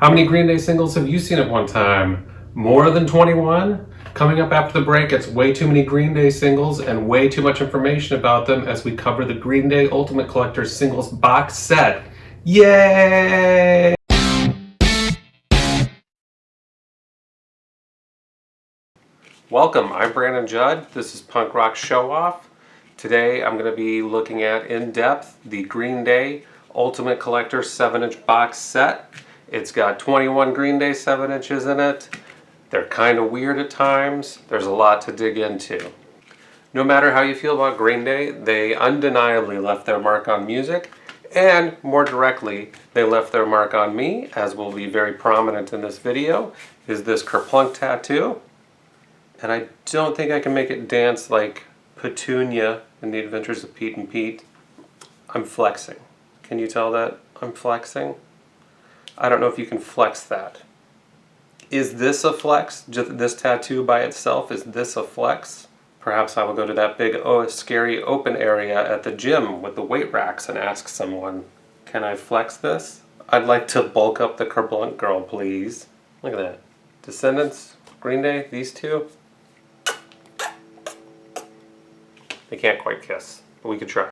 How many Green Day singles have you seen at one time? More than 21? Coming up after the break, it's way too many Green Day singles and way too much information about them as we cover the Green Day Ultimate Collector Singles box set. Yay! Welcome, I'm Brandon Judd. This is Punk Rock Show Off. Today I'm going to be looking at in depth the Green Day Ultimate Collector 7-inch box set. It's got 21 Green Day 7 inches in it. They're kind of weird at times. There's a lot to dig into. No matter how you feel about Green Day, they undeniably left their mark on music, and more directly, they left their mark on me, as will be very prominent in this video, is this Kerplunk tattoo. And I don't think I can make it dance like Petunia in The Adventures of Pete and Pete. I'm flexing. Can you tell that? I'm flexing. I don't know if you can flex that. Is this a flex? Just this tattoo by itself, is this a flex? Perhaps I will go to that big, scary open area at the gym with the weight racks and ask someone, can I flex this? I'd like to bulk up the Kerplunk girl, please. Look at that. Descendants, Green Day, these two. They can't quite kiss, but we could try.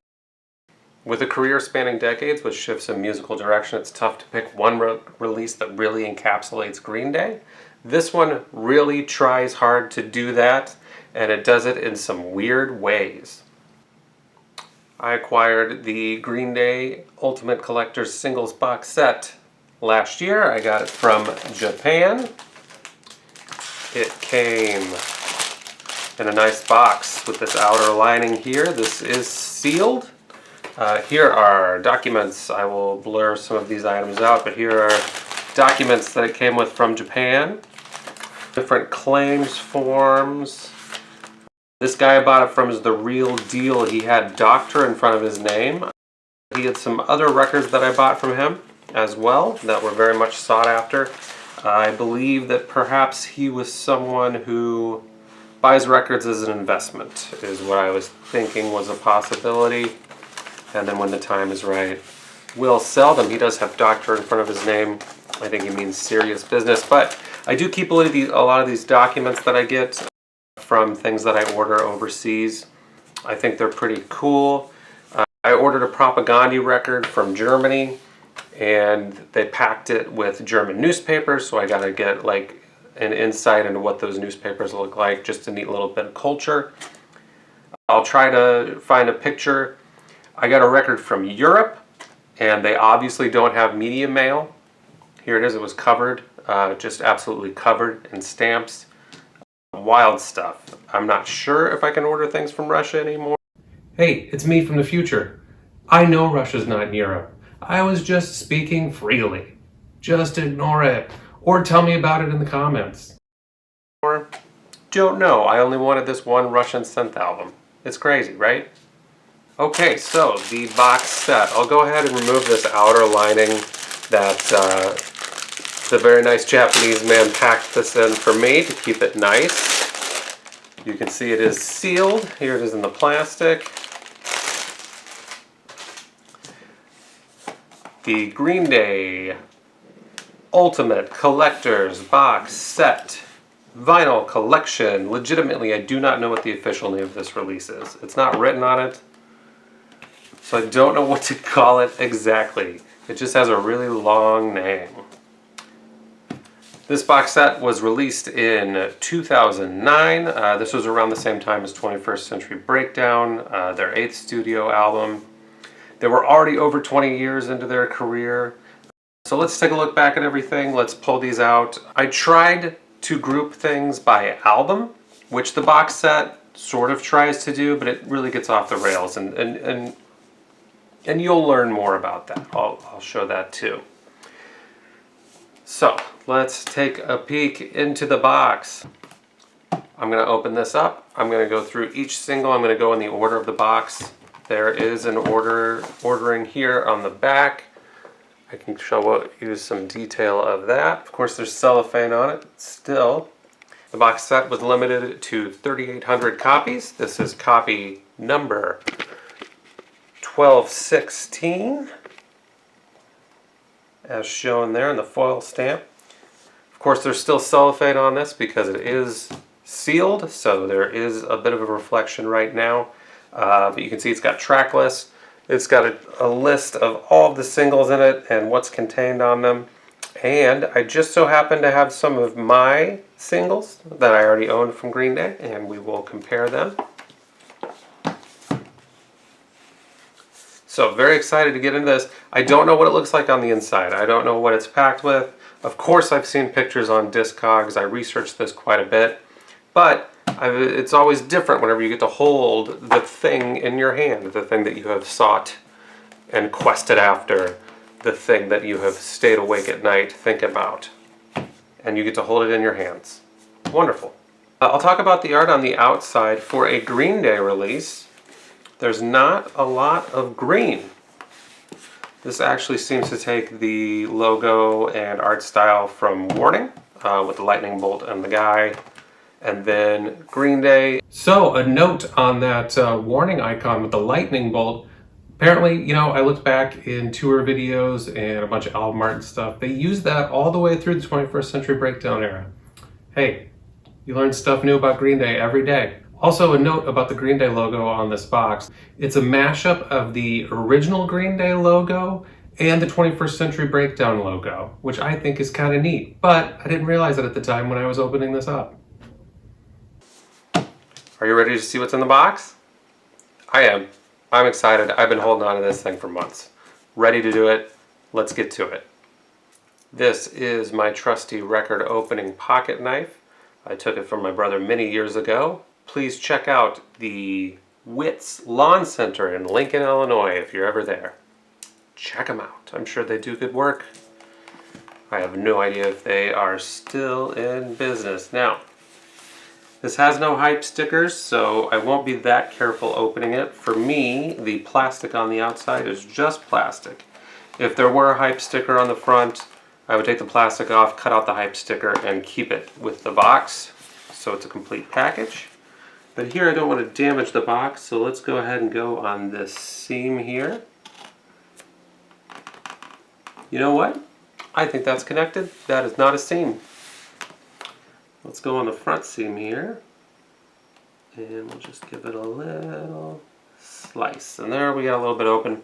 With a career spanning decades with shifts in musical direction, it's tough to pick one release that really encapsulates Green Day. This one really tries hard to do that, and it does it in some weird ways. I acquired the Green Day Ultimate Collector's Singles box set last year. I got it from Japan. It came in a nice box with this outer lining here. This is sealed. Here are documents. I will blur some of these items out, but here are documents that it came with from Japan. Different claims forms. This guy I bought it from is the real deal. He had Doctor in front of his name. He had some other records that I bought from him as well that were very much sought after. I believe that perhaps he was someone who buys records as an investment, is what I was thinking was a possibility. And then when the time is right, we'll sell them. He does have Doctor in front of his name. I think he means serious business. But I do keep a lot of these documents that I get from things that I order overseas. I think they're pretty cool. I ordered a Propaganda record from Germany, and they packed it with German newspapers, so I got to get like an insight into what those newspapers look like, just a neat little bit of culture. I'll try to find a picture. I got a record from Europe, and they obviously don't have media mail. Here it is. It was covered, just absolutely covered in stamps. Wild stuff. I'm not sure if I can order things from Russia anymore. Hey, it's me from the future. I know Russia's not in Europe. I was just speaking freely. Just ignore it, or tell me about it in the comments. Or, don't know. I only wanted this one Russian synth album. It's crazy, right? Okay, so the box set. I'll go ahead and remove this outer lining that the very nice Japanese man packed this in for me to keep it nice. You can see it is sealed. Here it is in the plastic. The Green Day Ultimate Collector's Box Set Vinyl Collection. Legitimately, I do not know what the official name of this release is. It's not written on it, so I don't know what to call it exactly. It just has a really long name. This box set was released in 2009. This was around the same time as 21st Century Breakdown, their 8th studio album. They were already over 20 years into their career. So let's take a look back at everything. Let's pull these out. I tried to group things by album, which the box set sort of tries to do, but it really gets off the rails, and you'll learn more about that. I'll show that too. So let's take a peek into the box. I'm going to open this up. I'm going to go through each single. I'm going to go in the order of the box. There is an ordering here on the back. I can use some detail of that. Of course, there's cellophane on it still. The box set was limited to 3,800 copies. This is copy number 1216. as shown there in the foil stamp. Of course, there's still cellophane on this because it is sealed, so there is a bit of a reflection right now. But you can see it's got track lists. It's got a list of all of the singles in it and what's contained on them. And I just so happen to have some of my singles that I already owned from Green Day, and we will compare them. So very excited to get into this. I don't know what it looks like on the inside. I don't know what it's packed with. Of course, I've seen pictures on Discogs. I researched this quite a bit. But it's always different whenever you get to hold the thing in your hand, the thing that you have sought and quested after, the thing that you have stayed awake at night thinking about. And you get to hold it in your hands. Wonderful. I'll talk about the art on the outside. For a Green Day release, there's not a lot of green. This actually seems to take the logo and art style from Warning, with the lightning bolt and the guy, and then Green Day. So a note on that Warning icon with the lightning bolt. Apparently, you know, I looked back in tour videos and a bunch of album art and stuff. They used that all the way through the 21st Century Breakdown era. Hey, you learn stuff new about Green Day every day. Also, a note about the Green Day logo on this box. It's a mashup of the original Green Day logo and the 21st Century Breakdown logo, which I think is kind of neat, but I didn't realize it at the time when I was opening this up. Are you ready to see what's in the box? I am. I'm excited. I've been holding on to this thing for months. Ready to do it. Let's get to it. This is my trusty record opening pocket knife. I took it from my brother many years ago. Please check out the Witt's Lawn Center in Lincoln, Illinois if you're ever there. Check them out. I'm sure they do good work. I have no idea if they are still in business. Now, this has no hype stickers, so I won't be that careful opening it. For me, the plastic on the outside is just plastic. If there were a hype sticker on the front, I would take the plastic off, cut out the hype sticker, and keep it with the box, so it's a complete package. But here I don't want to damage the box, so let's go ahead and go on this seam here. You know what? I think that's connected. That is not a seam. Let's go on the front seam here. And we'll just give it a little slice. And there we got a little bit open.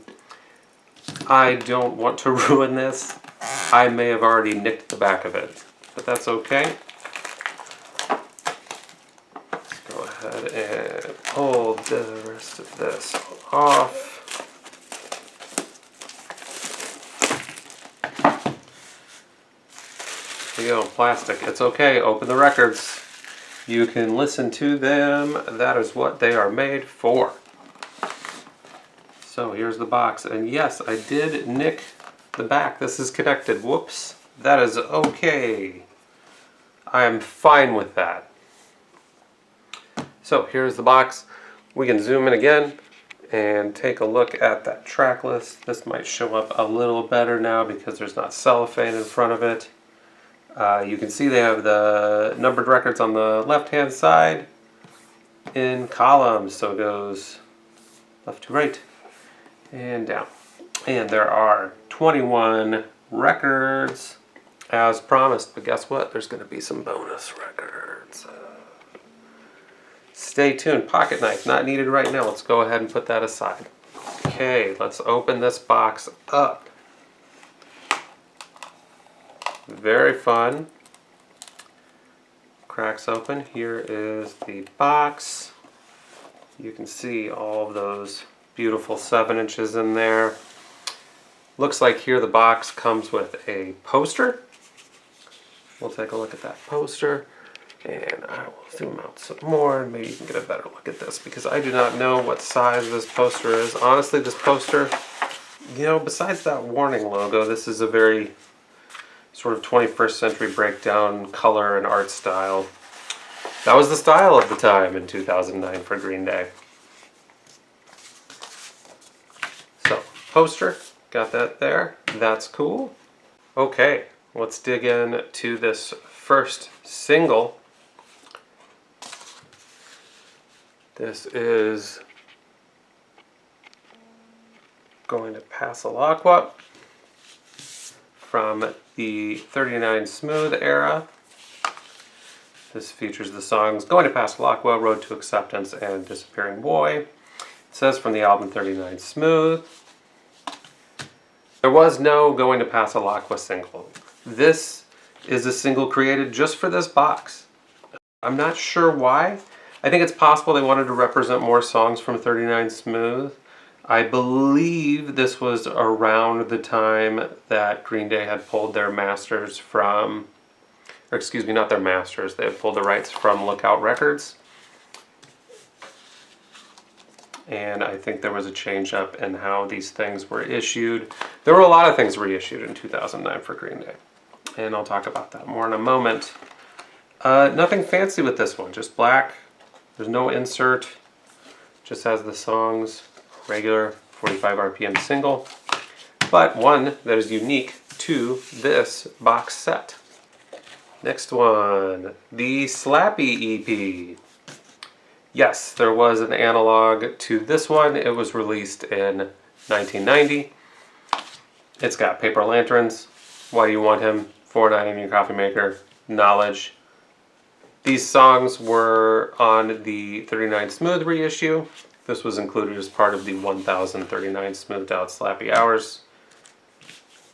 I don't want to ruin this. I may have already nicked the back of it, but that's okay. Ahead and pull the rest of this off. There you go, plastic. It's okay, open the records. You can listen to them. That is what they are made for. So here's the box. And yes, I did nick the back. This is connected. Whoops. That is okay. I am fine with that. So here's the box. We can zoom in again and take a look at that track list. This might show up a little better now because there's not cellophane in front of it. You can see they have the numbered records on the left-hand side in columns, so it goes left to right and down. And there are 21 records as promised, but guess what? There's going to be some bonus records. Stay tuned. Pocket knife, not needed right now. Let's go ahead and put that aside. Okay, let's open this box up. Very fun. Cracks open. Here is the box. You can see all of those beautiful 7 inches in there. Looks like here the box comes with a poster. We'll take a look at that poster. And I will zoom out some more and maybe you can get a better look at this because I do not know what size this poster is. Honestly, this poster, you know, besides that Warning logo, this is a very sort of 21st Century Breakdown color and art style. That was the style of the time in 2009 for Green Day. So, poster, got that there. That's cool. Okay, let's dig in to this first single. This is going to Pass Aqua from the 39 Smooth era. This features the songs Going to Passalaqua, Road to Acceptance, and Disappearing Boy. It says from the album 39 Smooth. There was no Going to Passalaqua single. This is a single created just for this box. I'm not sure why. I think it's possible they wanted to represent more songs from 39 Smooth. I believe this was around the time that Green Day had pulled their masters from, or excuse me, not their masters, they had pulled the rights from Lookout Records. And I think there was a change up in how these things were issued. There were a lot of things reissued in 2009 for Green Day. And I'll talk about that more in a moment. Nothing fancy with this one, just black. There's no insert, just has the songs, regular 45 RPM single, but one that is unique to this box set. Next one, the Slappy EP. Yes, there was an analog to this one. It was released in 1990. It's got Paper Lanterns, Why Do You Want Him, 4-9 in Your Coffee Maker, Knowledge. These songs were on the 39 Smooth reissue. This was included as part of the 1039 Smoothed Out Slappy Hours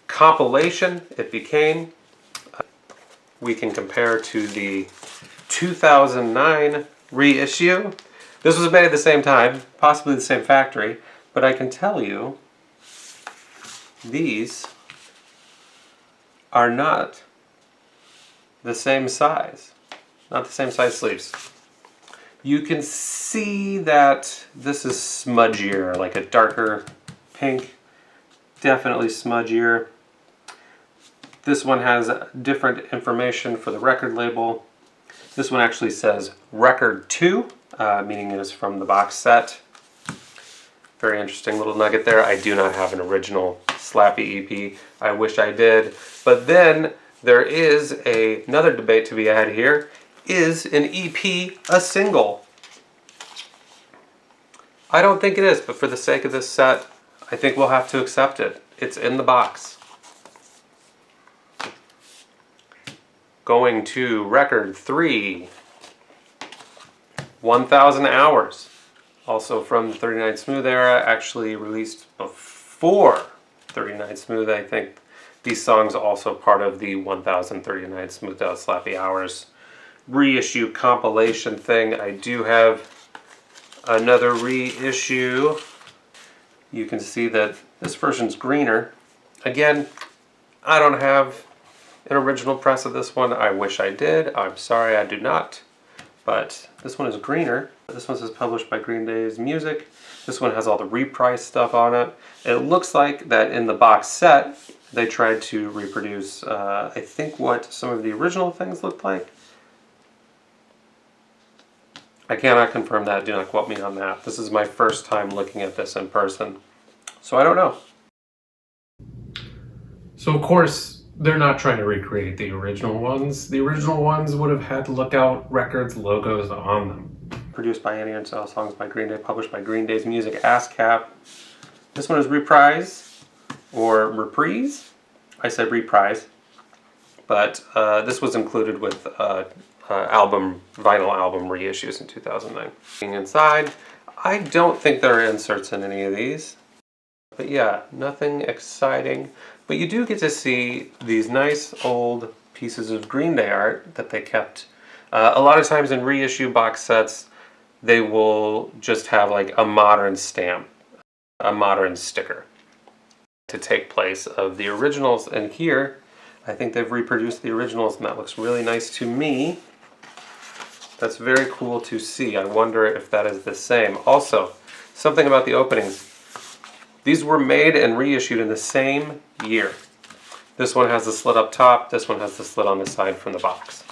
compilation. It became. We can compare to the 2009 reissue. This was made at the same time, possibly the same factory, but I can tell you these are not the same size. Not the same size sleeves. You can see that this is smudgier, like a darker pink, definitely smudgier. This one has different information for the record label. This one actually says Record 2, meaning it is from the box set. Very interesting little nugget there. I do not have an original Slappy EP. I wish I did. But then there is another debate to be had here. Is an EP a single? I don't think it is, but for the sake of this set, I think we'll have to accept it. It's in the box. Going to record 3, 1000 Hours. Also from the 39 Smooth era, actually released before 39 Smooth. I think these songs are also part of the 1039 Smoothed Out Slappy Hours reissue compilation thing. I do have another reissue. You can see that this version's greener. Again, I don't have an original press of this one. I wish I did. I'm sorry I do not. But this one is greener. This one says published by Green Day's Music. This one has all the reprise stuff on it. It looks like that in the box set they tried to reproduce I think what some of the original things looked like. I cannot confirm that, do not quote me on that. This is my first time looking at this in person, so I don't know. So of course, they're not trying to recreate the original ones. The original ones would have had Lookout Records logos on them. Produced by Annie and All songs by Green Day, published by Green Day's Music, ASCAP. This one is Reprise, or Reprise. I said Reprise, but this was included with vinyl album reissues in 2009. Inside, I don't think there are inserts in any of these, but yeah, nothing exciting. But you do get to see these nice old pieces of Green Day art that they kept. A lot of times in reissue box sets, they will just have like a modern stamp, a modern sticker to take place of the originals. And here, I think they've reproduced the originals, and that looks really nice to me. That's very cool to see. I wonder if that is the same. Also, something about the openings. These were made and reissued in the same year. This one has the slit up top. This one has the slit on the side from the box.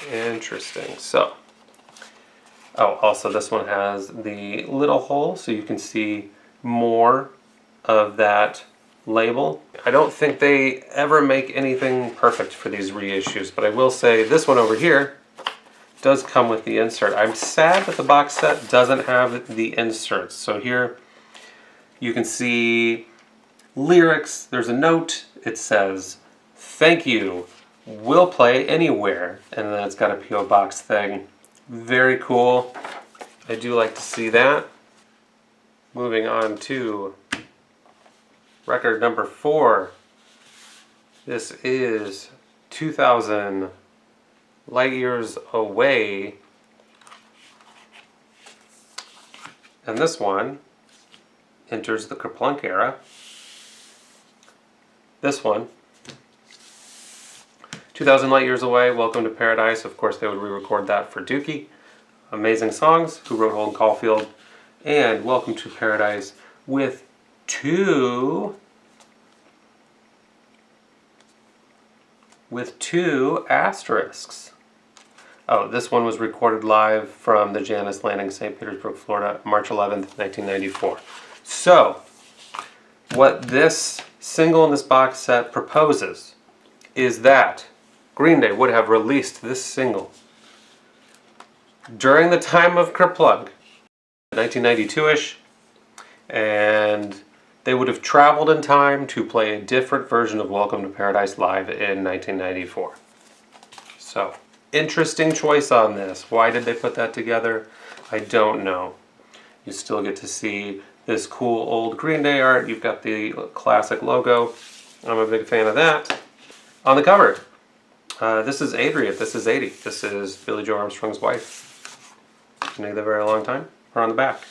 Interesting. So, oh, also this one has the little hole so you can see more of that label. I don't think they ever make anything perfect for these reissues, but I will say this one over here does come with the insert. I'm sad that the box set doesn't have the inserts. So here you can see lyrics, there's a note. It says, "Thank you, we'll play anywhere." And then it's got a P.O. box thing. Very cool. I do like to see that. Moving on to record number 4. This is 2000 Light Years Away. And this one enters the Kerplunk era. This one, 2000 Light Years Away, Welcome to Paradise. Of course, they would re-record that for Dookie. Amazing songs, Who Wrote Holden Caulfield, and Welcome to Paradise with two asterisks. Oh, this one was recorded live from the Janus Landing, St. Petersburg, Florida, March 11th, 1994. So, what this single in this box set proposes is that Green Day would have released this single during the time of Kerplunk, 1992-ish, and they would have traveled in time to play a different version of Welcome to Paradise live in 1994. So, interesting choice on this. Why did they put that together? I don't know. You still get to see this cool old Green Day art. You've got the classic logo. I'm a big fan of that. On the cover, this is Adria. This is 80. This is Billie Joe Armstrong's wife. Been together a very long time. Her on the back.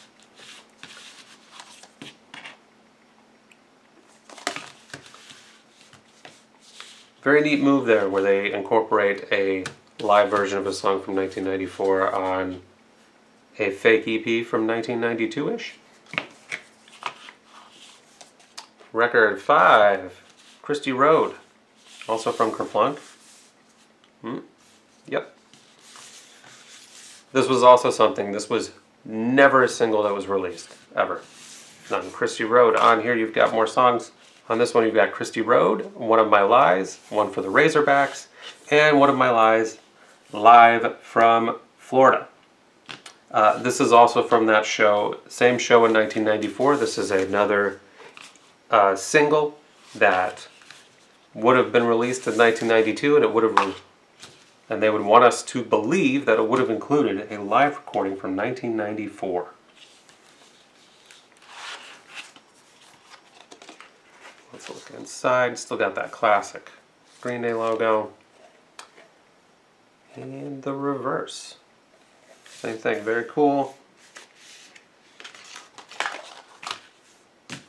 Very neat move there where they incorporate a live version of a song from 1994 on a fake EP from 1992-ish. Record 5, Christy Road, also from Kerplunk. Yep. This was also something, this was never a single that was released, ever. On Christy Road, on here you've got more songs. On this one you've got Christy Road, One of My Lies, one for the Razorbacks, and One of My Lies live from Florida. This is also from that show, same show in 1994. This is another single that would have been released in 1992, and it would have, and they would want us to believe that it would have included a live recording from 1994. Let's look inside. Still got that classic Green Day logo. And the reverse. Same thing, very cool.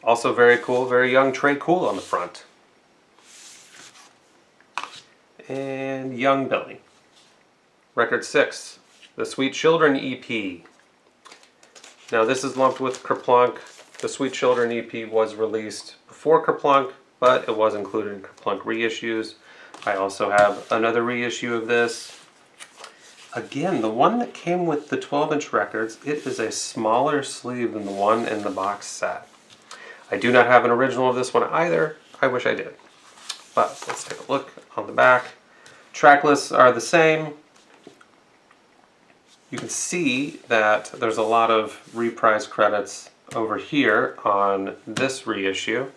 Also very cool, very young Trey Cool on the front. And Young Billy. Record 6, the Sweet Children EP. Now this is lumped with Kerplunk. The Sweet Children EP was released before Kerplunk, but it was included in Kerplunk reissues. I also have another reissue of this. Again, the one that came with the 12-inch records, it is a smaller sleeve than the one in the box set. I do not have an original of this one either. I wish I did. But let's take a look on the back. Track lists are the same. You can see that there's a lot of reprise credits over here on this reissue.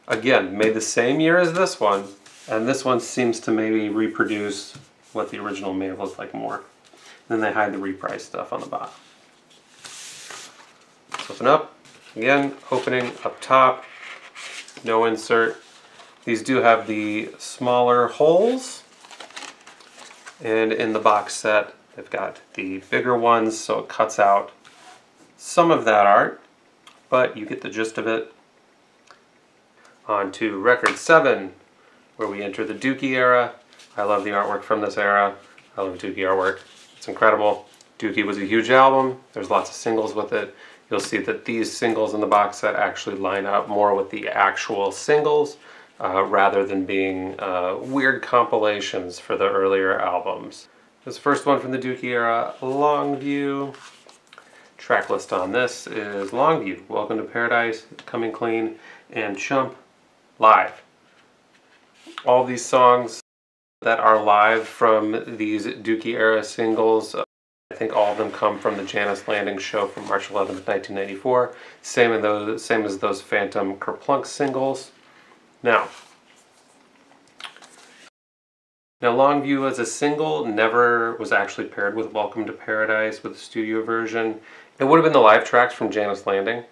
Again, made the same year as this one, and this one seems to maybe reproduce what the original may have looked like more. Then they hide the reprise stuff on the bottom. Let's open up. Again, opening up top, no insert. These do have the smaller holes, and in the box set they've got the bigger ones, so it cuts out some of that art, but you get the gist of it. On to record 7, where we enter the Dookie era. I love the artwork from this era. I love Dookie artwork. It's incredible. Dookie was a huge album. There's lots of singles with it. You'll see that these singles in the box set actually line up more with the actual singles rather than being weird compilations for the earlier albums. This first one from the Dookie era, Longview. Track list on this is Longview, Welcome to Paradise, Coming Clean, and Chump live. All these songs that are live from these Dookie era singles, I think all of them come from the Janus Landing show from March 11th, 1994. Same as those Phantom Kerplunk singles. Now, Longview as a single never was actually paired with Welcome to Paradise with the studio version. It would have been the live tracks from Janice Landing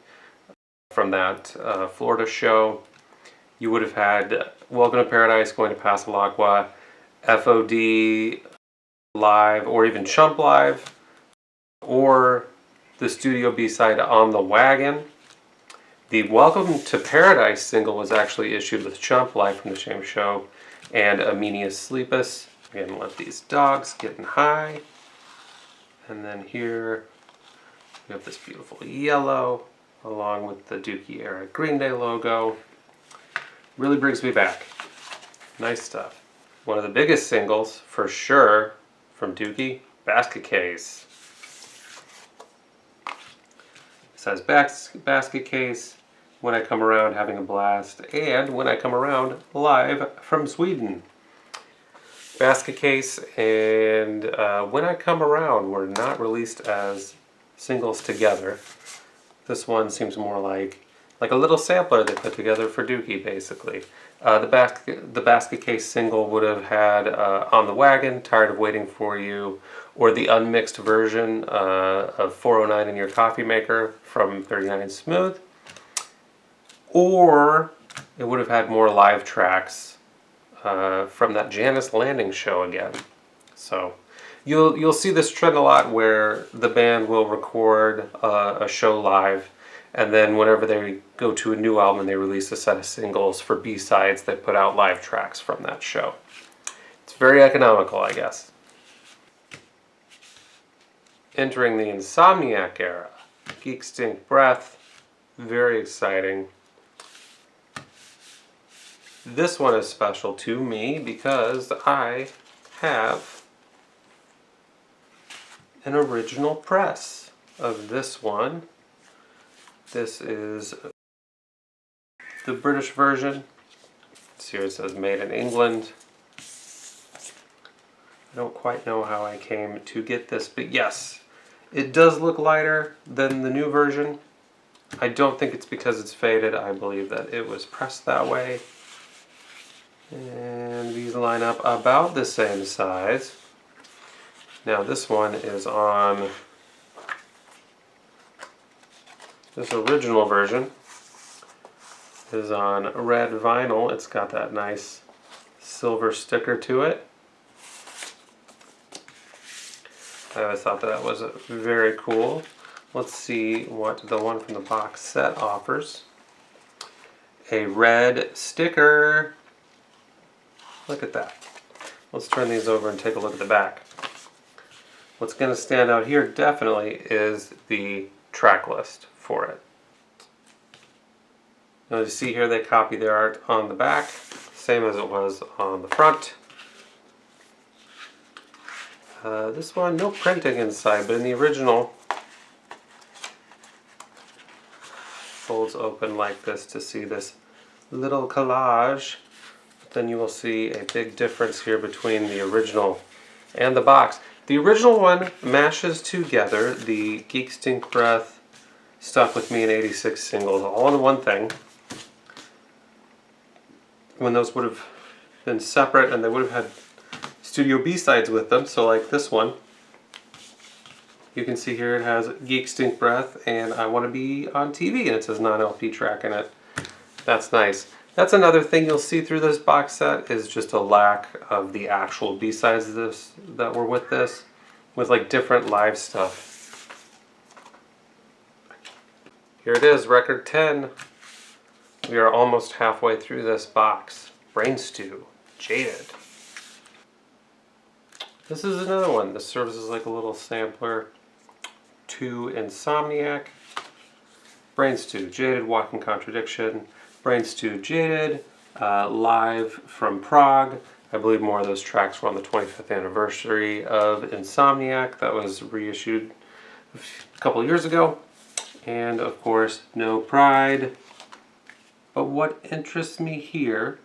from that Florida show. You would have had Welcome to Paradise going to Pasalagua, FOD live, or even Chump live, or the studio B-side On the Wagon. The Welcome to Paradise single was actually issued with Chump live from the same show and Amenia Sleepus. Again, Let These Dogs Getting High. And then here we have this beautiful yellow along with the Dookie era Green Day logo. Really brings me back. Nice stuff. One of the biggest singles, for sure, from Dookie, Basket Case. It says Basket Case, When I Come Around Having a Blast, and When I Come Around live from Sweden. Basket Case and When I Come Around were not released as singles together. This one seems more like a little sampler they put together for Dookie, basically. The Basket Case single would have had On the Wagon, Tired of Waiting for You, or the unmixed version of 409 in Your Coffee Maker from 39 Smooth. Or it would have had more live tracks from that Janice Landing show again. So you'll see this trend a lot where the band will record a show live, and then whenever they go to a new album and they release a set of singles for B-sides, they put out live tracks from that show. It's very economical, I guess. Entering the Insomniac era, Geek Stink Breath, very exciting. This one is special to me because I have an original press of this one. This is the British version. Here it says Made in England. I don't quite know how I came to get this, but yes, it does look lighter than the new version. I don't think it's because it's faded. I believe that it was pressed that way. And these line up about the same size. Now this one is on this original version is on red vinyl. It's got that nice silver sticker to it. I always thought that was very cool. Let's see what the one from the box set offers. A red sticker. Look at that. Let's turn these over and take a look at the back. What's going to stand out here definitely is the track list for it. Now you see here they copy their art on the back, same as it was on the front. This one, no printing inside, but in the original, folds open like this to see this little collage. Then you will see a big difference here between the original and the box. The original one mashes together the Geek Stink Breath, Stuck With Me, and 86 singles all in one thing. When those would have been separate, and they would have had studio B-sides with them, so like this one. You can see here it has Geek Stink Breath and I Want to Be on TV, and it says non-LP track in it. That's nice. That's another thing you'll see through this box set is just a lack of the actual B-sides of this that were with this, with like different live stuff. Here it is, record 10. We are almost halfway through this box. Brain Stew, Jaded. This is another one. This serves as like a little sampler to Insomniac. Brain Stew, Jaded, Walking Contradiction. Brain Stew, Jaded, live from Prague. I believe more of those tracks were on the 25th anniversary of Insomniac. That was reissued a couple years ago. And of course, No Pride. But what interests me here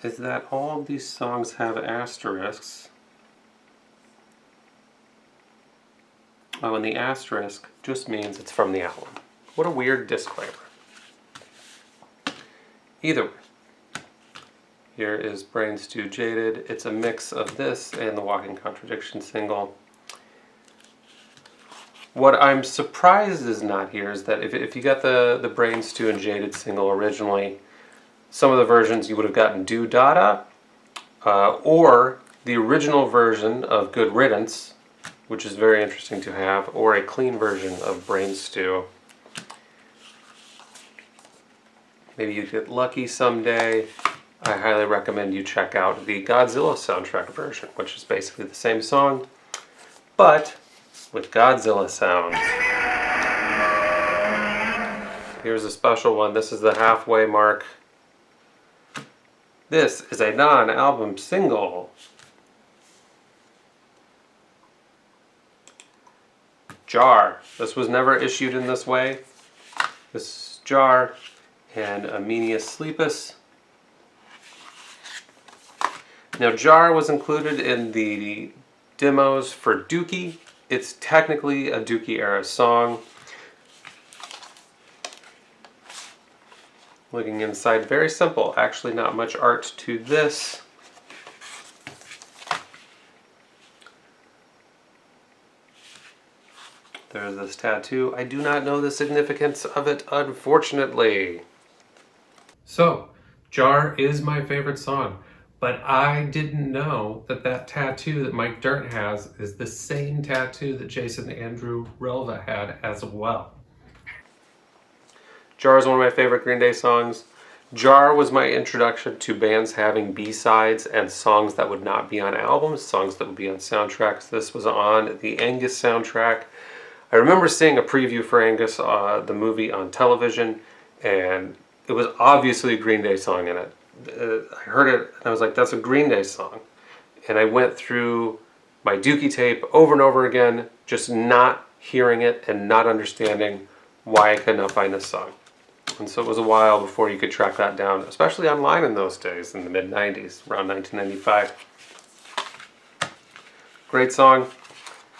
is that all of these songs have asterisks. Oh, and the asterisk just means it's from the album. What a weird disclaimer. Either way, here is Brain Stew Jaded. It's a mix of this and the Walking Contradiction single. What I'm surprised is not here is that if you got the Brain Stew and Jaded single originally, some of the versions you would have gotten Do Dada, or the original version of Good Riddance, which is very interesting to have, or a clean version of Brain Stew. Maybe you get lucky someday. I highly recommend you check out the Godzilla soundtrack version, which is basically the same song, but with Godzilla sounds. Here's a special one. This is the halfway mark. This is a non-album single. Jar. This was never issued in this way. This is Jar and Amenia Sleepus. Now, Jar was included in the demos for Dookie. It's technically a Dookie era song. Looking inside, very simple. Actually, not much art to this. There's this tattoo. I do not know the significance of it, unfortunately. So, Jar is my favorite song, but I didn't know that that tattoo that Mike Dirnt has is the same tattoo that Jason Andrew Relva had as well. Jar is one of my favorite Green Day songs. Jar was my introduction to bands having B-sides and songs that would not be on albums, songs that would be on soundtracks. This was on the Angus soundtrack. I remember seeing a preview for Angus, the movie, on television, and it was obviously a Green Day song in it. I heard it, and I was like, that's a Green Day song. And I went through my Dookie tape over and over again, just not hearing it and not understanding why I could not find this song. And so it was a while before you could track that down, especially online in those days, in the mid-90s, around 1995. Great song.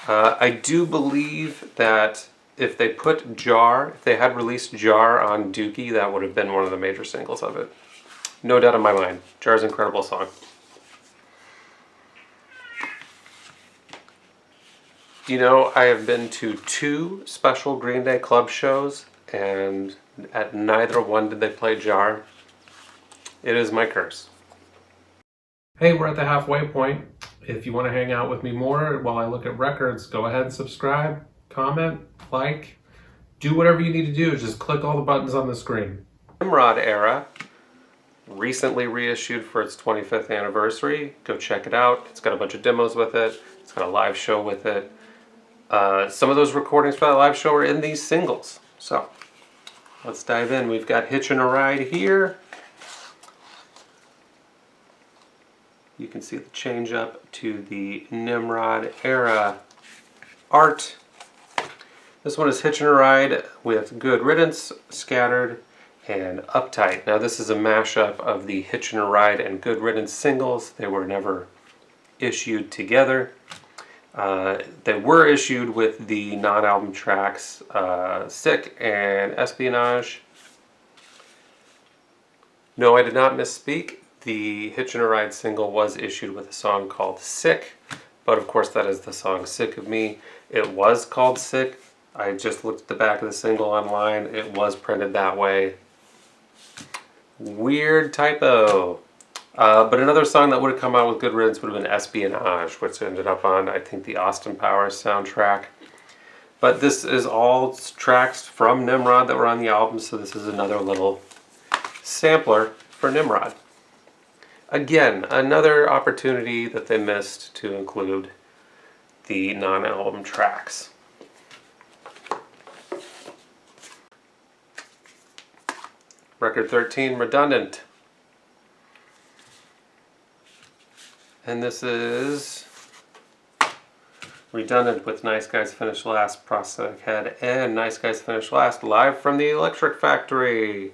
I do believe that if they put Jar, if they had released Jar on Dookie, that would have been one of the major singles of it. No doubt in my mind. Jar's an incredible song. You know, I have been to 2 special Green Day club shows, and at neither one did they play Jar. It is my curse. Hey, we're at the halfway point. If you want to hang out with me more while I look at records, go ahead and subscribe, comment, like, do whatever you need to do. Just click all the buttons on the screen. Nimrod era, recently reissued for its 25th anniversary. Go check it out. It's got a bunch of demos with it. It's got a live show with it. Some of those recordings for that live show are in these singles. So, let's dive in. We've got Hitchin' a Ride here. You can see the change up to the Nimrod era art. This one is Hitchin' a Ride with Good Riddance, Scattered, and Uptight. Now this is a mashup of the Hitchin' a Ride and Good Riddance singles. They were never issued together. They were issued with the non-album tracks Sick and Espionage. No, I did not misspeak. The Hitchin' a Ride single was issued with a song called Sick, but of course that is the song Sick of Me. It was called Sick. I just looked at the back of the single online. It was printed that way. Weird typo. But another song that would have come out with Good Riddance would have been Espionage, which ended up on, I think, the Austin Powers soundtrack. But this is all tracks from Nimrod that were on the album, so this is another little sampler for Nimrod. Again, another opportunity that they missed to include the non-album tracks. Record 13, Redundant. And this is Redundant with Nice Guys Finish Last, Prosthetic Head, and Nice Guys Finish Last, live from the Electric Factory.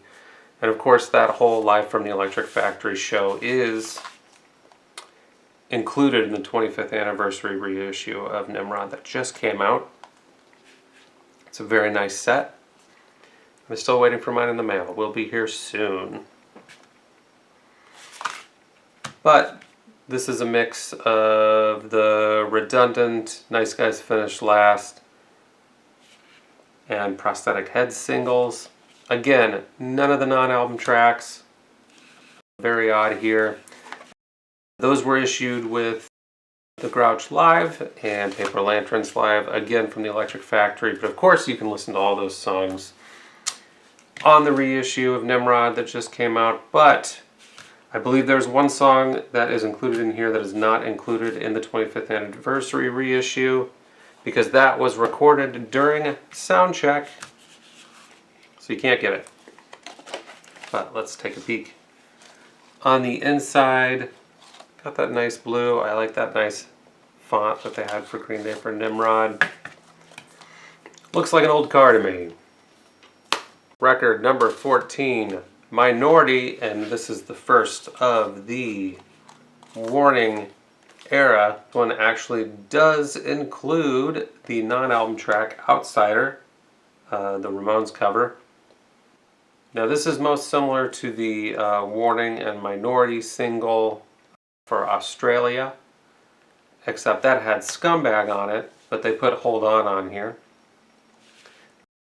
And of course that whole Live from the Electric Factory show is included in the 25th anniversary reissue of Nimrod that just came out. It's a very nice set. I'm still waiting for mine in the mail. We'll be here soon. But this is a mix of the redundant Nice Guys Finished Last and Prosthetic Head singles. Again, none of the non-album tracks. Very odd here. Those were issued with the Grouch Live and Paper Lanterns Live, again from the Electric Factory. But of course you can listen to all those songs on the reissue of Nimrod that just came out. But I believe there's one song that is included in here that is not included in the 25th anniversary reissue, because that was recorded during sound check, so you can't get it. But let's take a peek. On the inside, got that nice blue. I like that nice font that they had for Green Day for Nimrod. Looks like an old car to me. Record number 14, Minority, and this is the first of the Warning era. This one actually does include the non-album track Outsider, the Ramones cover. Now this is most similar to the Warning and Minority single for Australia, except that had Scumbag on it, but they put Hold On here.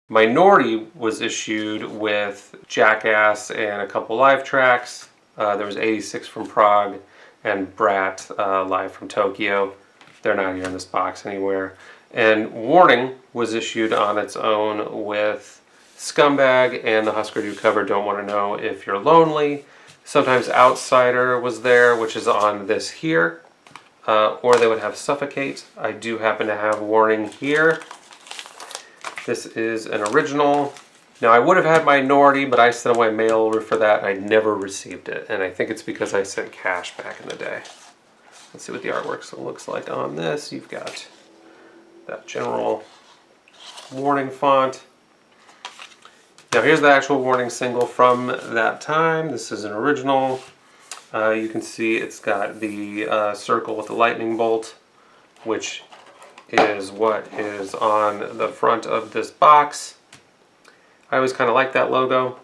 Minority was issued with Jackass and a couple live tracks. There was 86 from Prague and Brat live from Tokyo. They're not here in this box anywhere. And Warning was issued on its own with Scumbag and the Husker Du cover Don't Want to Know If You're Lonely. Sometimes Outsider was there, which is on this here. Or they would have Suffocate. I do happen to have Warning here. This is an original. Now I would have had Minority, but I sent away mail order for that and I never received it. And I think it's because I sent cash back in the day. Let's see what the artwork looks like on this. You've got that general Warning font. Now here's the actual Warning single from that time. This is an original. You can see it's got the circle with the lightning bolt, which is what is on the front of this box. I always kind of like that logo.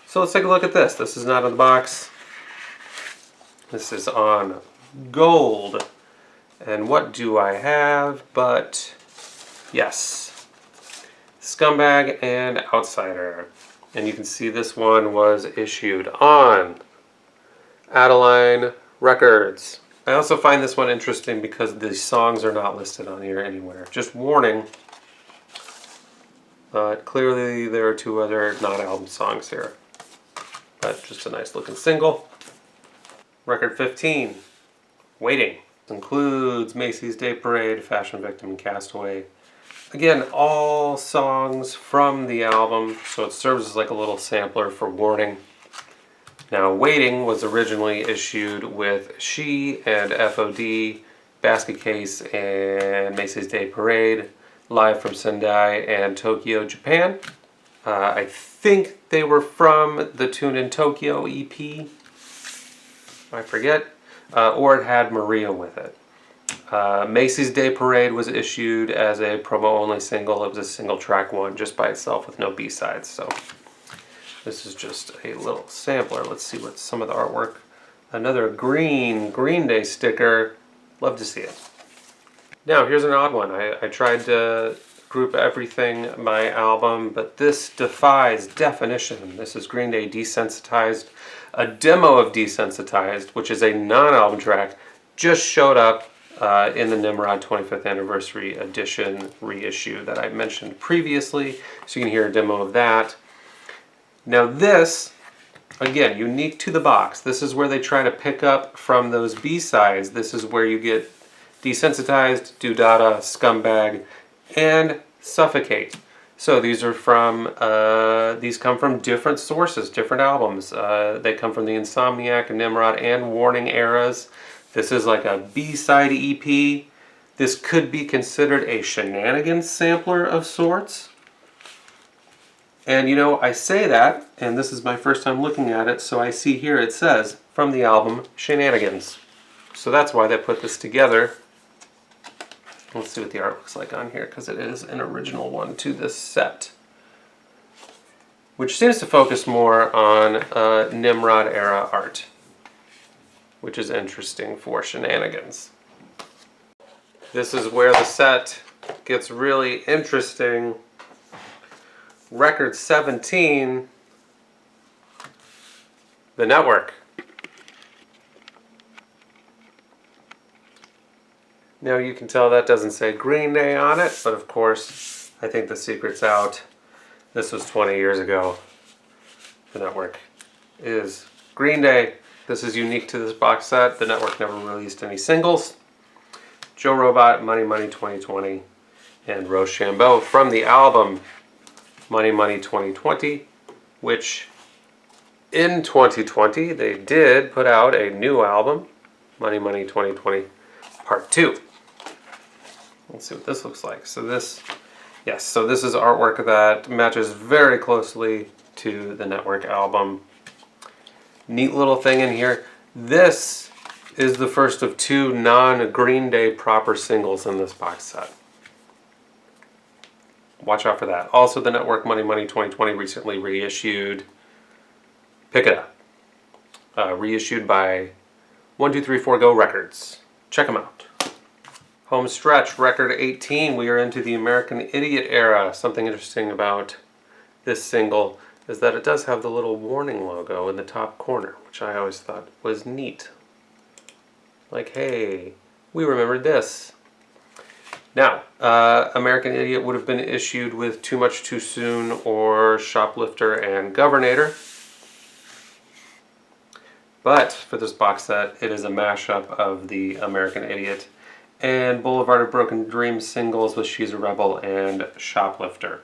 So let's take a look at this. This is not in the box. This is on gold. And what do I have but, yes, Scumbag and Outsider. And you can see this one was issued on Adeline Records. I also find this one interesting because the songs are not listed on here anywhere. Just Warning. But clearly there are two other non-album songs here. But just a nice looking single. Record 15, Waiting. Includes Macy's Day Parade, Fashion Victim, and Castaway. Again, all songs from the album, so it serves as like a little sampler for Warning. Now, Waiting was originally issued with She and FOD, Basket Case, and Macy's Day Parade, live from Sendai and Tokyo, Japan. I think they were from the Tune in Tokyo EP. I forget. Or it had Maria with it. Macy's Day Parade was issued as a promo-only single. It was a single track one just by itself with no B-sides. So this is just a little sampler. Let's see what some of the artwork. Another Green Day sticker. Love to see it. Now here's an odd one. I tried to group everything by album, but this defies definition. This is Green Day Desensitized. A demo of Desensitized, which is a non-album track, just showed up in the Nimrod 25th Anniversary Edition reissue that I mentioned previously, so you can hear a demo of that. Now this, again, unique to the box. This is where they try to pick up from those B-sides. This is where you get Desensitized, Dudada, Scumbag, and Suffocate. So these are from, these come from different sources, different albums. They come from the Insomniac, Nimrod, and Warning eras. This is like a B-side EP. This could be considered a shenanigans sampler of sorts. And you know, I say that, and this is my first time looking at it, so I see here it says, from the album, Shenanigans. So that's why they put this together. Let's see what the art looks like on here, because it is an original one to this set, which seems to focus more on Nimrod era art. which is interesting for shenanigans. This is where the set gets really interesting. Record 17, the network. Now you can tell that doesn't say Green Day on it, but of course, I think the secret's out. This was 20 years ago. The network is Green Day. This is unique to this box set. The network never released any singles. Joe Robot, Money Money 2020, and Rochambeau from the album Money Money 2020, which in 2020 they did put out a new album, Money Money 2020 Part 2. Let's see what this looks like. So this, yes, so this is artwork that matches very closely to the network album. Neat little thing in here. This is the first of 2 non-Green Day proper singles in this box set. Watch out for that. Also, the network Money Money 2020 recently reissued. Pick it up. Reissued by 1234 Go Records. Check them out. Home stretch, record 18. We are into the American Idiot era. Something interesting about this single is that it does have the little warning logo in the top corner, which I always thought was neat. Like, hey, we remembered this. Now, American Idiot would have been issued with Too Much Too Soon or Shoplifter and Governator. But for this box set, it is a mashup of the American Idiot and Boulevard of Broken Dreams singles with She's a Rebel and Shoplifter.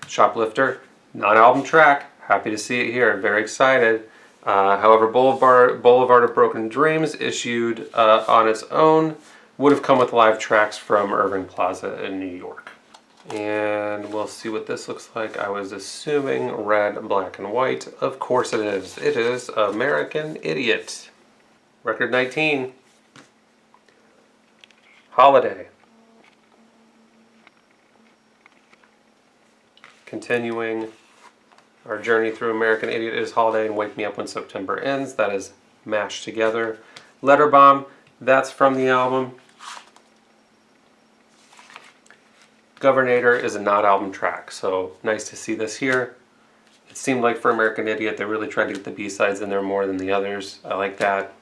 Shoplifter, non-album track. Happy to see it here. Very excited. However, Boulevard of Broken Dreams, issued on its own, would have come with live tracks from Irving Plaza in New York. And we'll see what this looks like. I was assuming red, black, and white. Of course it is. It is American Idiot. Record 19. Holiday. Continuing our journey through American Idiot is Holiday and Wake Me Up When September Ends. That is mashed together. Letter Bomb, that's from the album. Governator is a not album track, so nice to see this here. It seemed like for American Idiot they really tried to get the B-sides in there more than the others. I like that.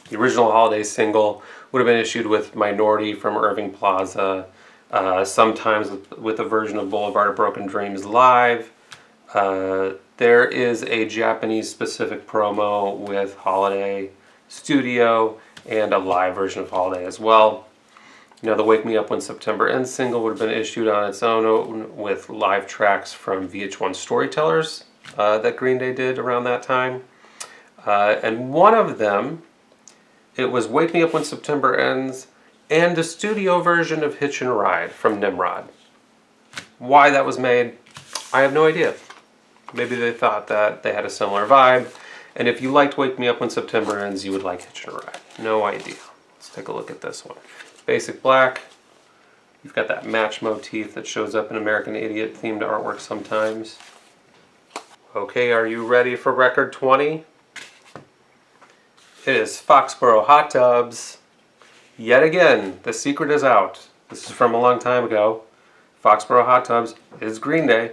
The original Holiday single would have been issued with Minority from Irving Plaza, sometimes with a version of Boulevard of Broken Dreams live. There is a Japanese specific promo with Holiday Studio and a live version of Holiday as well. Now, the Wake Me Up When September Ends single would have been issued on its own with live tracks from VH1 Storytellers that Green Day did around that time. And one of them, it was Wake Me Up When September Ends and a studio version of Hitch and a Ride from Nimrod. Why that was made, I have no idea. Maybe they thought that they had a similar vibe. And if you liked Wake Me Up When September Ends, you would like Hitch and a Ride. No idea. Let's take a look at this one. Basic black. You've got that match motif that shows up in American Idiot themed artwork sometimes. Okay, are you ready for record 20? It is Foxborough Hot Tubs. Yet again, the secret is out. This is from a long time ago. Foxborough Hot Tubs is Green Day.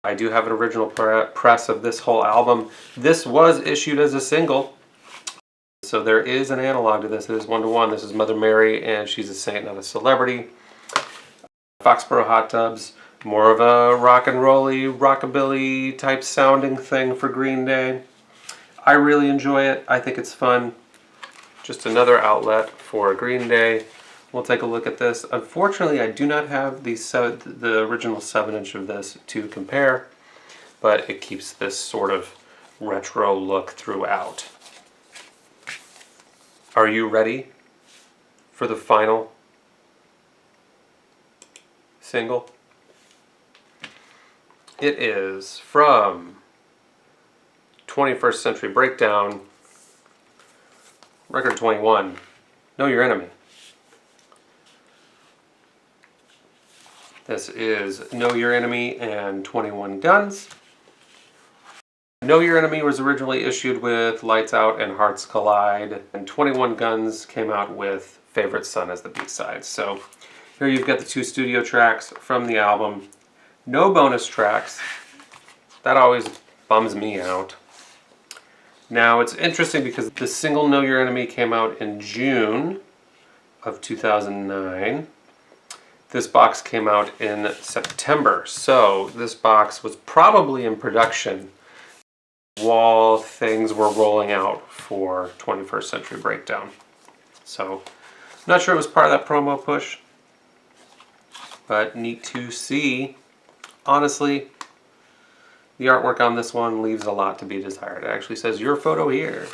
I do have an original press of this whole album. This was issued as a single. So there is an analog to this. It is 1-to-1. This is Mother Mary, and She's a Saint, Not a Celebrity. Foxborough Hot Tubs, more of a rock and rolly, rockabilly type sounding thing for Green Day. I really enjoy it. I think it's fun. Just another outlet for Green Day. We'll take a look at this. Unfortunately, I do not have the original 7-inch of this to compare, but it keeps this sort of retro look throughout. Are you ready for the final single? It is from 21st Century Breakdown, record 21, Know Your Enemy. This is Know Your Enemy and 21 Guns. Know Your Enemy was originally issued with Lights Out and Hearts Collide, and 21 Guns came out with Favorite Son as the B-side. So here you've got the 2 studio tracks from the album. No bonus tracks. That always bums me out. Now it's interesting because the single Know Your Enemy came out in June of 2009. This box came out in September, so this box was probably in production while things were rolling out for 21st Century Breakdown. So, not sure it was part of that promo push, but neat to see. Honestly, the artwork on this one leaves a lot to be desired. It actually says, your photo here.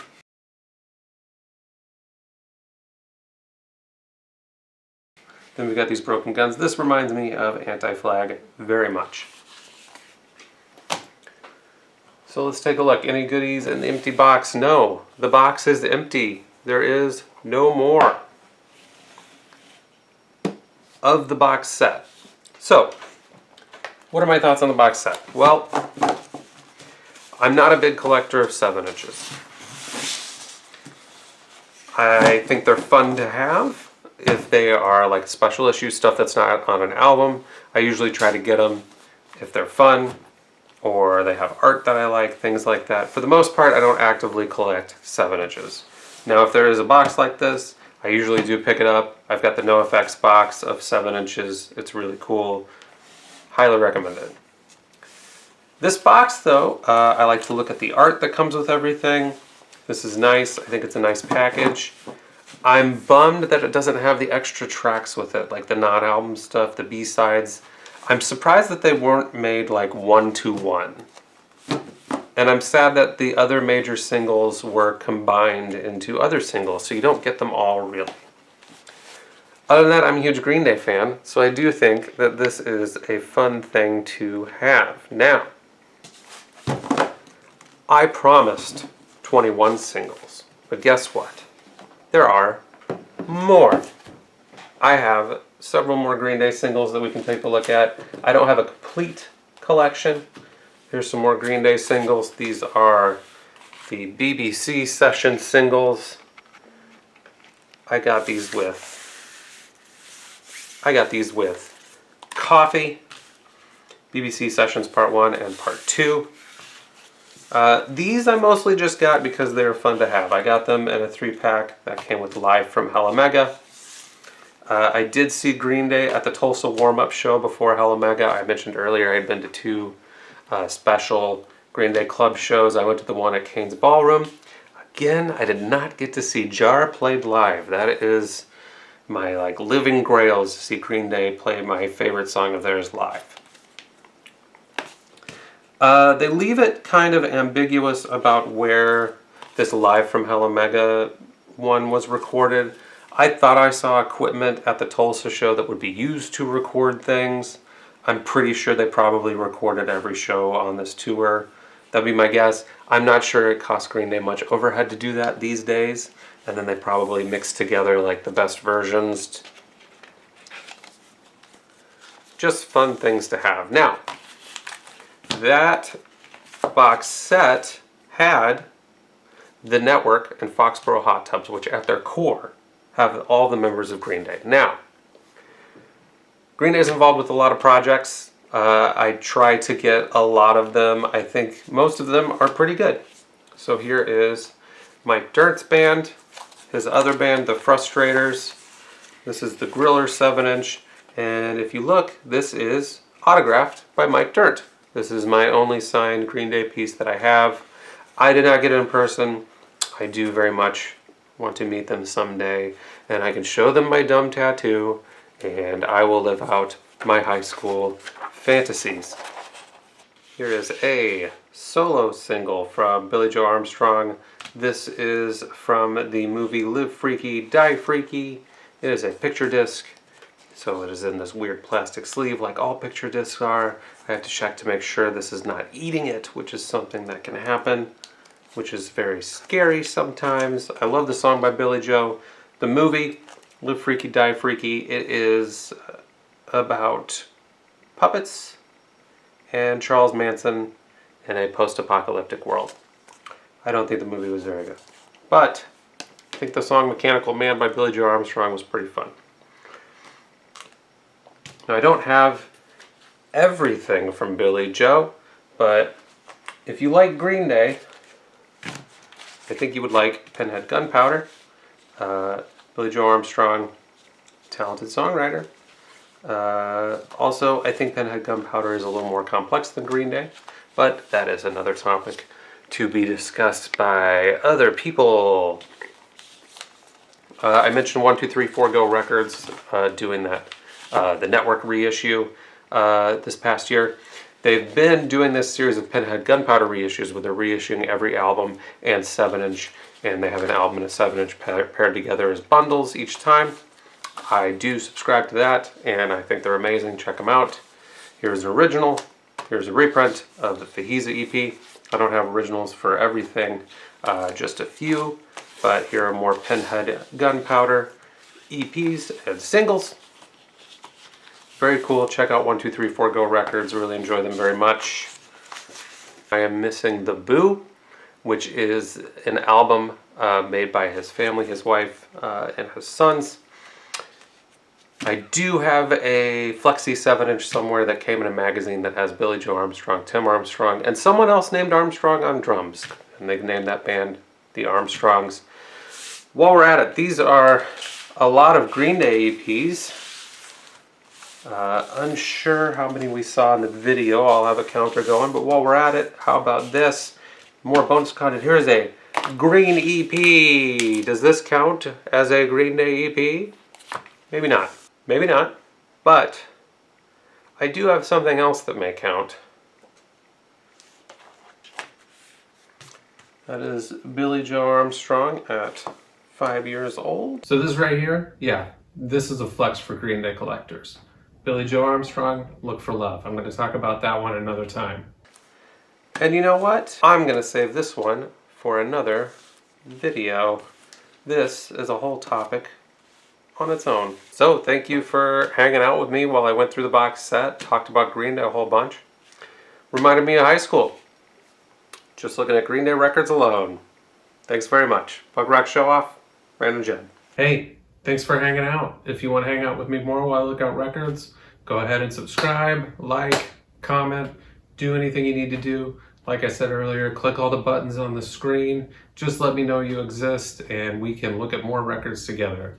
Then we've got these Broken Guns. This reminds me of Anti-Flag very much. So let's take a look. Any goodies in the empty box? No, the box is empty. There is no more of the box set. So, what are my thoughts on the box set? Well, I'm not a big collector of 7 inches. I think they're fun to have if they are like special issue stuff that's not on an album. I usually try to get them if they're fun or they have art that I like, things like that. For the most part, I don't actively collect 7 inches. Now, if there is a box like this, I usually do pick it up. I've got the NoFX box of 7 inches. It's really cool. Highly recommend it. This box, though, I like to look at the art that comes with everything. This is nice. I think it's a nice package. I'm bummed that it doesn't have the extra tracks with it, like the non-album stuff, the B-sides. I'm surprised that they weren't made like 1-to-1. And I'm sad that the other major singles were combined into other singles, so you don't get them all really. Other than that, I'm a huge Green Day fan, so I do think that this is a fun thing to have. Now, I promised 21 singles, but guess what? There are more. I have several more Green Day singles that we can take a look at. I don't have a complete collection. Here's some more Green Day singles. These are the BBC session singles. I got these with Coffee, BBC Sessions Part 1 and Part 2. These I mostly just got because they're fun to have. I got them in a 3-pack that came with Live from Hella Mega. I did see Green Day at the Tulsa warm-up show before Hella Mega. I mentioned earlier I had been to 2 special Green Day club shows. I went to the one at Kane's Ballroom. Again, I did not get to see Jar played live. That is my living grails to see Green Day play my favorite song of theirs live. They leave it kind of ambiguous about where this Live from Hella Mega one was recorded. I thought I saw equipment at the Tulsa show that would be used to record things. I'm pretty sure they probably recorded every show on this tour. That'd be my guess. I'm not sure it costs Green Day much overhead to do that these days. And then they probably mix together like the best versions. Just fun things to have. Now, that box set had the Network and Foxborough Hot Tubs, which at their core have all the members of Green Day. Now, Green Day is involved with a lot of projects. I try to get a lot of them. I think most of them are pretty good. So here is Mike Dirnt's band, his other band, the Frustrators. This is the Griller 7-inch. And if you look, this is autographed by Mike Dirnt. This is my only signed Green Day piece that I have. I did not get it in person. I do very much want to meet them someday, and I can show them my dumb tattoo, and I will live out my high school fantasies. Here is a solo single from Billie Joe Armstrong. This is from the movie Live Freaky, Die Freaky. It is a picture disc, so it is in this weird plastic sleeve like all picture discs are. I have to check to make sure this is not eating it, which is something that can happen, which is very scary sometimes. I love the song by Billie Joe. The movie, Live Freaky, Die Freaky, it is about puppets and Charles Manson in a post-apocalyptic world. I don't think the movie was very good. But I think the song Mechanical Man by Billie Joe Armstrong was pretty fun. Now, I don't have everything from Billie Joe, but if you like Green Day, I think you would like Pinhead Gunpowder. Billie Joe Armstrong, talented songwriter. Also, I think Pinhead Gunpowder is a little more complex than Green Day, but that is another topic to be discussed by other people. I mentioned 1234 Go Records doing that, the network reissue this past year. They've been doing this series of Pinhead Gunpowder reissues where they're reissuing every album and 7-inch, and they have an album and a 7-inch paired together as bundles each time. I do subscribe to that, and I think they're amazing. Check them out. Here's an original. Here's a reprint of the Fajiza EP. I don't have originals for everything, just a few, but here are more Pinhead Gunpowder EPs and singles. Very cool. Check out 1234 Go Records. Really enjoy them very much. I am missing The Boo, which is an album made by his family, his wife, and his sons. I do have a Flexi 7-inch somewhere that came in a magazine that has Billie Joe Armstrong, Tim Armstrong, and someone else named Armstrong on drums. And they've named that band the Armstrongs. While we're at it, these are a lot of Green Day EPs. Unsure how many we saw in the video. I'll have a counter going, but while we're at it, how about this? More bonus content. Here's a Green EP. Does this count as a Green Day EP? Maybe not. Maybe not. But I do have something else that may count. That is Billie Joe Armstrong at 5 years old. So this right here, yeah, this is a flex for Green Day collectors. Billie Joe Armstrong, Look for Love. I'm going to talk about that one another time. And you know what? I'm going to save this one for another video. This is a whole topic on its own. So thank you for hanging out with me while I went through the box set, talked about Green Day a whole bunch. Reminded me of high school. Just looking at Green Day records alone. Thanks very much. Punk Rock Show Off, Random Jed. Hey, thanks for hanging out. If you want to hang out with me more while I look at records, go ahead and subscribe, like, comment, do anything you need to do. Like I said earlier, click all the buttons on the screen. Just let me know you exist and we can look at more records together.